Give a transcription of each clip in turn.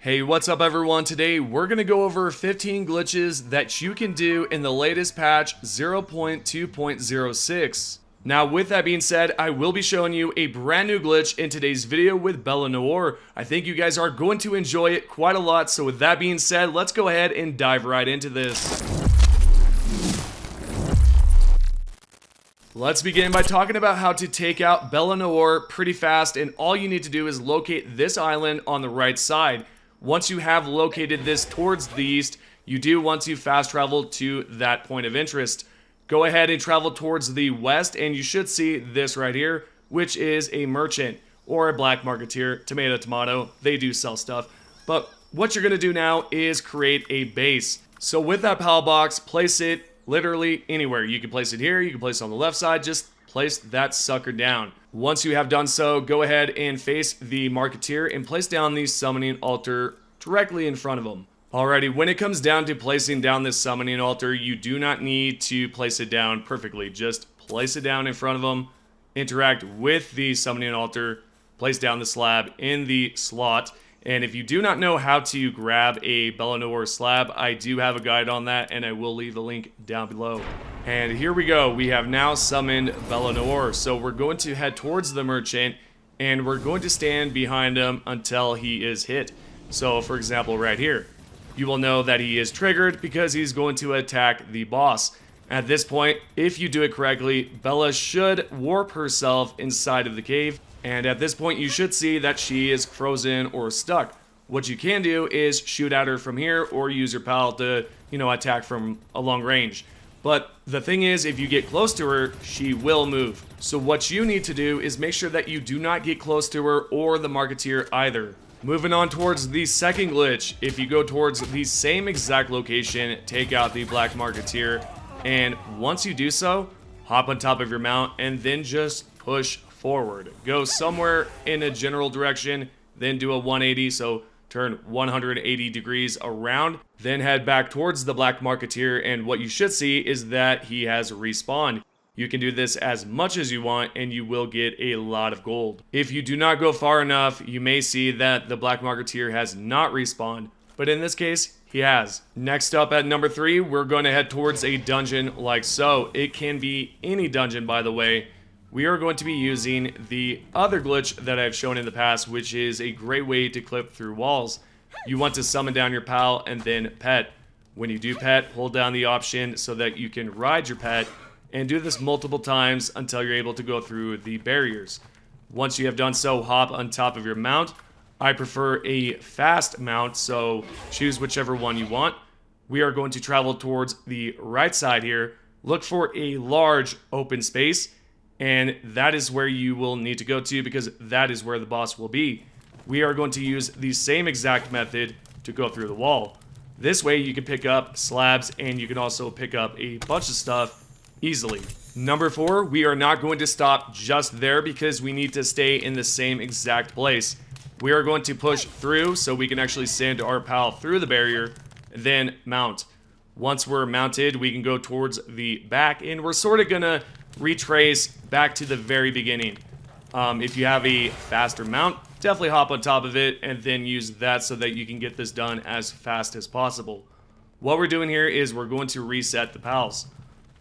Hey, what's up everyone? Today we're going to go over 15 glitches that you can do in the latest patch 0.2.06. Now with that being said, I will be showing you a brand new glitch in today's video with Bellanoir. I think you guys are going to enjoy it quite a lot, so with that being said, let's go ahead and dive right into this. Let's begin by talking about how to take out Bellanoir pretty fast, and all you need to do is locate this island on the right side. Once you have located this towards the east, you do want to fast travel to that point of interest. Go ahead and travel towards the west, and you should see this right here, which is a merchant or a black marketeer. Tomato, tomato, they do sell stuff. But what you're going to do now is create a base. So with that PAL box, place it literally anywhere. You can place it here, you can place it on the left side, just place that sucker down. Once you have done so, go ahead and face the marketeer and place down the summoning altar directly in front of him. Alrighty, when it comes down to placing down this summoning altar, you do not need to place it down perfectly. Just place it down in front of him, interact with the summoning altar, place down the slab in the slot. And if you do not know how to grab a Bellanoir slab, I do have a guide on that, and I will leave a link down below. And here we go. We have now summoned Bellanoir. So we're going to head towards the merchant, and we're going to stand behind him until he is hit. So for example, right here, you will know that he is triggered because he's going to attack the boss. At this point, if you do it correctly, Bella should warp herself inside of the cave. And at this point, you should see that she is frozen or stuck. What you can do is shoot at her from here or use your pal to, attack from a long range. But the thing is, if you get close to her, she will move. So what you need to do is make sure that you do not get close to her or the marketeer either. Moving on towards the second glitch, if you go towards the same exact location, take out the black marketeer, and once you do so, hop on top of your mount and then just push forward. Go somewhere in a general direction, then do a 180, so turn 180 degrees around, then head back towards the black marketeer, and what you should see is that he has respawned. You can do this as much as you want, and you will get a lot of gold. If you do not go far enough, you may see that the black marketeer has not respawned, but in this case, he has. Next up at number 3, we're going to head towards a dungeon like so. It can be any dungeon, by the way. We are going to be using the other glitch that I've shown in the past, which is a great way to clip through walls. You want to summon down your pal and then pet. When you do pet, hold down the option so that you can ride your pet, and do this multiple times until you're able to go through the barriers. Once you have done so, hop on top of your mount. I prefer a fast mount, so choose whichever one you want. We are going to travel towards the right side here. Look for a large open space, and that is where you will need to go to because that is where the boss will be. We are going to use the same exact method to go through the wall. This way you can pick up slabs and you can also pick up a bunch of stuff easily. Number 4, we are not going to stop just there because we need to stay in the same exact place. We are going to push through so we can actually send our pal through the barrier, then mount. Once we're mounted, we can go towards the back, and we're sort of gonna retrace back to the very beginning. If you have a faster mount, definitely hop on top of it and then use that so that you can get this done as fast as possible. What we're doing here is we're going to reset the pals.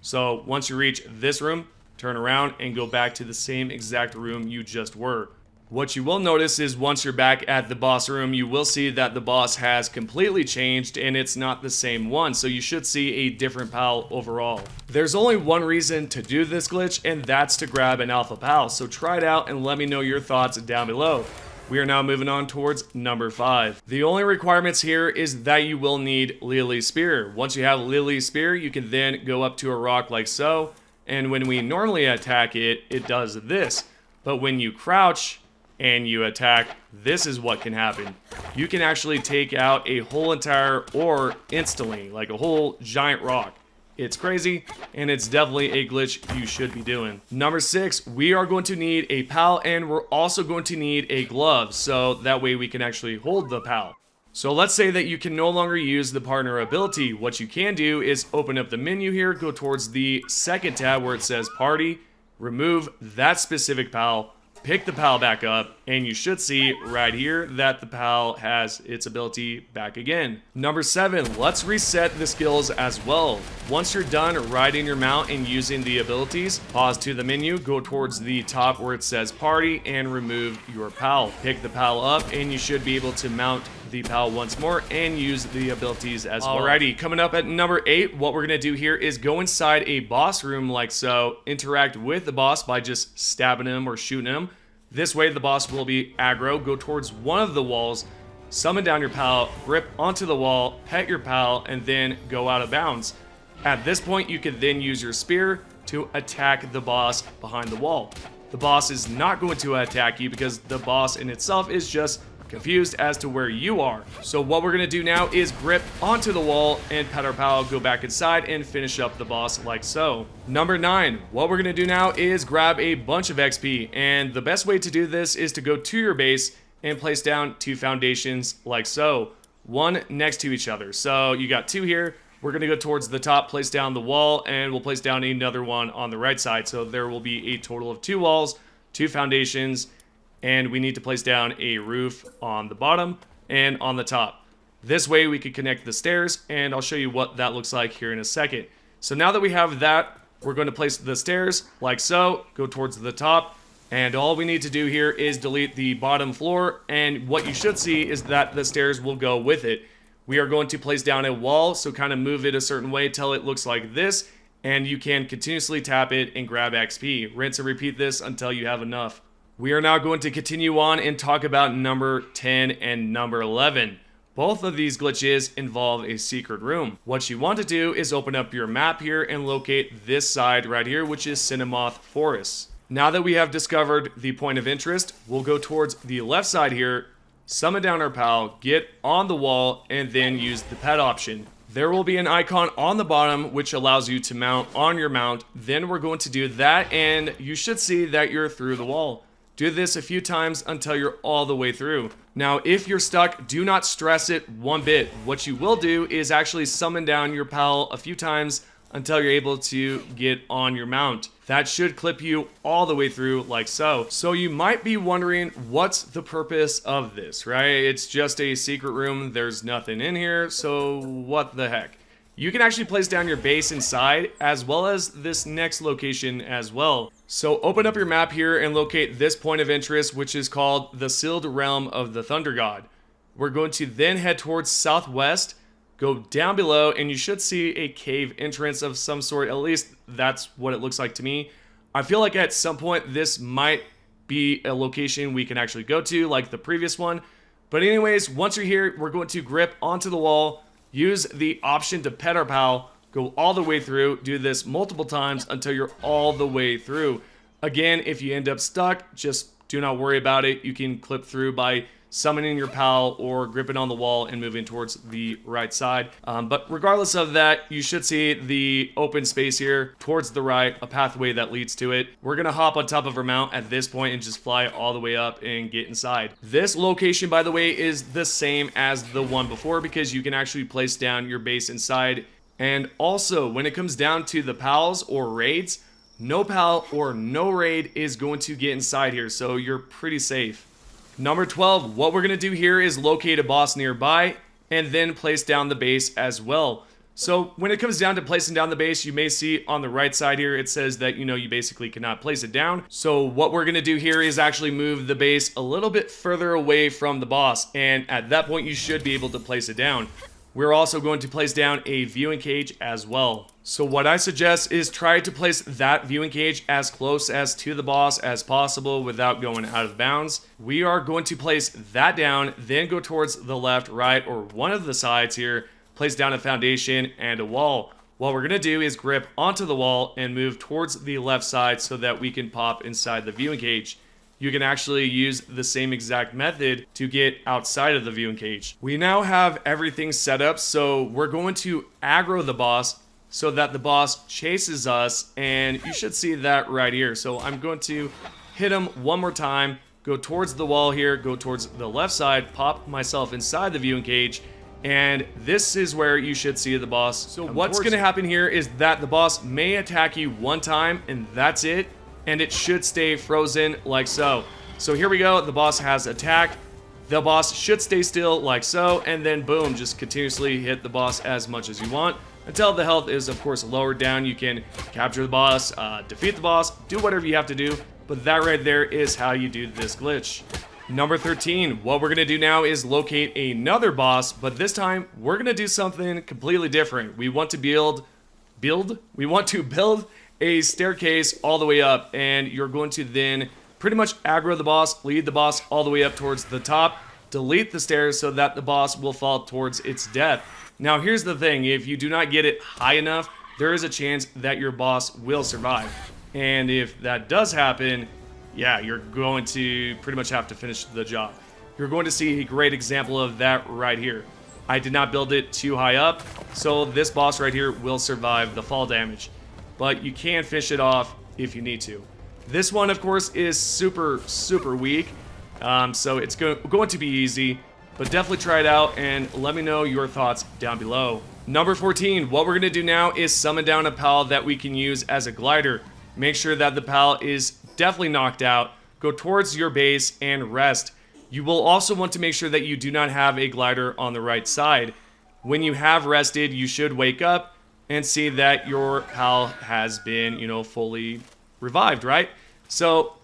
So once you reach this room, turn around and go back to the same exact room you just were. What you will notice is once you're back at the boss room, you will see that the boss has completely changed and it's not the same one, so you should see a different pal overall. There's only one reason to do this glitch, and that's to grab an alpha pal, so try it out and let me know your thoughts down below. We are now moving on towards number 5. The only requirements here is that you will need Lily's Spear. Once you have Lily's Spear, you can then go up to a rock like so, and when we normally attack it, it does this. But when you crouch and you attack, this is what can happen. You can actually take out a whole entire ore instantly, like a whole giant rock. It's crazy, and it's definitely a glitch you should be doing. Number 6, we are going to need a pal, and we're also going to need a glove, so that way we can actually hold the pal. So let's say that you can no longer use the partner ability. What you can do is open up the menu here, go towards the second tab where it says party, remove that specific pal, pick the PAL back up, and you should see right here that the PAL has its ability back again. Number 7, let's reset the skills as well. Once you're done riding your mount and using the abilities, pause to the menu, go towards the top where it says party, and remove your PAL. Pick the PAL up, and you should be able to mount the PAL once more and use the abilities as well. Alrighty, coming up at number 8, what we're gonna do here is go inside a boss room like so, interact with the boss by just stabbing him or shooting him. This way the boss will be aggro. Go towards one of the walls, summon down your PAL, grip onto the wall, pet your PAL, and then go out of bounds. At this point, you can then use your spear to attack the boss behind the wall. The boss is not going to attack you because the boss in itself is just confused as to where you are. So what we're gonna do now is grip onto the wall and pet our PAL, go back inside, and finish up the boss like so. Number 9, what we're gonna do now is grab a bunch of XP, and the best way to do this is to go to your base and place down 2 foundations like so, one next to each other. So you got 2 here. We're gonna go towards the top, place down the wall, and we'll place down another one on the right side. So there will be a total of 2 walls, 2 foundations, and we need to place down a roof on the bottom and on the top. This way we could connect the stairs, and I'll show you what that looks like here in a second. So now that we have that, we're going to place the stairs like so, go towards the top, and all we need to do here is delete the bottom floor, and what you should see is that the stairs will go with it. We are going to place down a wall, so kind of move it a certain way till it looks like this, and you can continuously tap it and grab XP. Rinse and repeat this until you have enough. We are now going to continue on and talk about number 10 and number 11. Both of these glitches involve a secret room. What you want to do is open up your map here and locate this side right here, which is Cinnamoth Forest. Now that we have discovered the point of interest, we'll go towards the left side here, summon down our PAL, get on the wall, and then use the pet option. There will be an icon on the bottom which allows you to mount on your mount. Then we're going to do that, and you should see that you're through the wall. Do this a few times until you're all the way through. Now, if you're stuck, do not stress it one bit. What you will do is actually summon down your PAL a few times until you're able to get on your mount. That should clip you all the way through like so. So you might be wondering, what's the purpose of this, right? It's just a secret room. There's nothing in here, so what the heck? You can actually place down your base inside, as well as this next location as well. So open up your map here and locate this point of interest, which is called the Sealed Realm of the Thunder God. We're going to then head towards southwest, go down below, and you should see a cave entrance of some sort. At least that's what it looks like to me. I feel like at some point this might be a location we can actually go to, like the previous one. But anyways, once you're here, we're going to grip onto the wall, use the option to pet our PAL, go all the way through, do this multiple times until you're all the way through. Again, if you end up stuck, just do not worry about it. You can clip through by summoning your PAL or gripping on the wall and moving towards the right side. But regardless of that, you should see the open space here towards the right, a pathway that leads to it. We're gonna hop on top of our mount at this point and just fly all the way up and get inside. This location, by the way, is the same as the one before because you can actually place down your base inside. And also, when it comes down to the PALs or raids, no PAL or no raid is going to get inside here, so you're pretty safe. Number 12, what we're going to do here is locate a boss nearby and then place down the base as well. So when it comes down to placing down the base, you may see on the right side here, it says that, you basically cannot place it down. So what we're going to do here is actually move the base a little bit further away from the boss. And at that point, you should be able to place it down. We're also going to place down a viewing cage as well. So what I suggest is try to place that viewing cage as close as to the boss as possible without going out of bounds. We are going to place that down, then go towards the left, right, or one of the sides here, place down a foundation and a wall. What we're going to do is grip onto the wall and move towards the left side so that we can pop inside the viewing cage. You can actually use the same exact method to get outside of the viewing cage. We now have everything set up, so we're going to aggro the boss so that the boss chases us, and you should see that right here. So I'm going to hit him one more time, go towards the wall here, go towards the left side, pop myself inside the viewing cage, and this is where you should see the boss. So what's going to happen here is that the boss may attack you one time, and that's it. And it should stay frozen like so. So here we go, the boss has attacked. The boss should stay still like so, and then boom, just continuously hit the boss as much as you want until the health is of course lowered down. You can capture the boss, defeat the boss, do whatever you have to do, but that right there is how you do this glitch. Number 13, what we're gonna do now is locate another boss, but this time we're gonna do something completely different. We want to build a staircase all the way up, and you're going to then pretty much aggro the boss, lead the boss all the way up towards the top, delete the stairs so that the boss will fall towards its death. Now here's the thing, if you do not get it high enough, there is a chance that your boss will survive. And if that does happen, yeah, you're going to pretty much have to finish the job. You're going to see a great example of that right here. I did not build it too high up, so this boss right here will survive the fall damage. But you can finish it off if you need to. This one, of course, is super weak, so it's going to be easy, but definitely try it out and let me know your thoughts down below. Number 14, what we're going to do now is summon down a pal that we can use as a glider. Make sure that the pal is definitely knocked out. Go towards your base and rest. You will also want to make sure that you do not have a glider on the right side. When you have rested, you should wake up and see that your pal has been, fully revived, right? So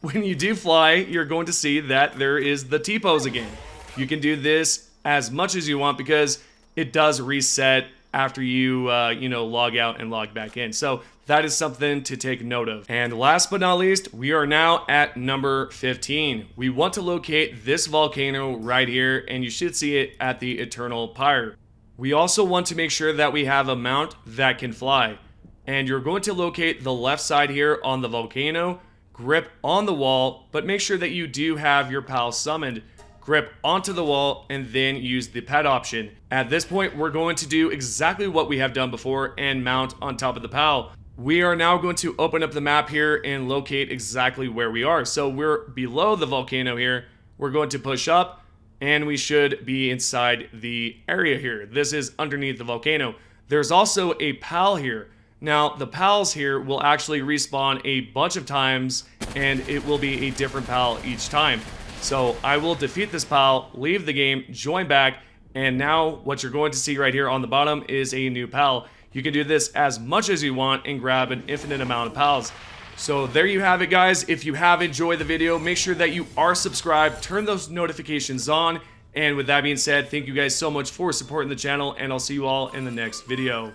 when you do fly, you're going to see that there is the T-pose again. You can do this as much as you want because it does reset after you, log out and log back in. So that is something to take note of. And last but not least, we are now at number 15. We want to locate this volcano right here, and you should see it at the Eternal Pyre. We also want to make sure that we have a mount that can fly. And you're going to locate the left side here on the volcano, grip on the wall, but make sure that you do have your pal summoned. Grip onto the wall and then use the pet option. At this point, we're going to do exactly what we have done before and mount on top of the pal. We are now going to open up the map here and locate exactly where we are. So we're below the volcano here. We're going to push up and we should be inside the area here. This is underneath the volcano. There's also a pal here. Now, the pals here will actually respawn a bunch of times, and it will be a different pal each time. So I will defeat this pal, leave the game, join back, and now what you're going to see right here on the bottom is a new pal. You can do this as much as you want and grab an infinite amount of pals. So there you have it, guys. If you have enjoyed the video, make sure that you are subscribed, turn those notifications on, and with that being said, thank you guys so much for supporting the channel, and I'll see you all in the next video.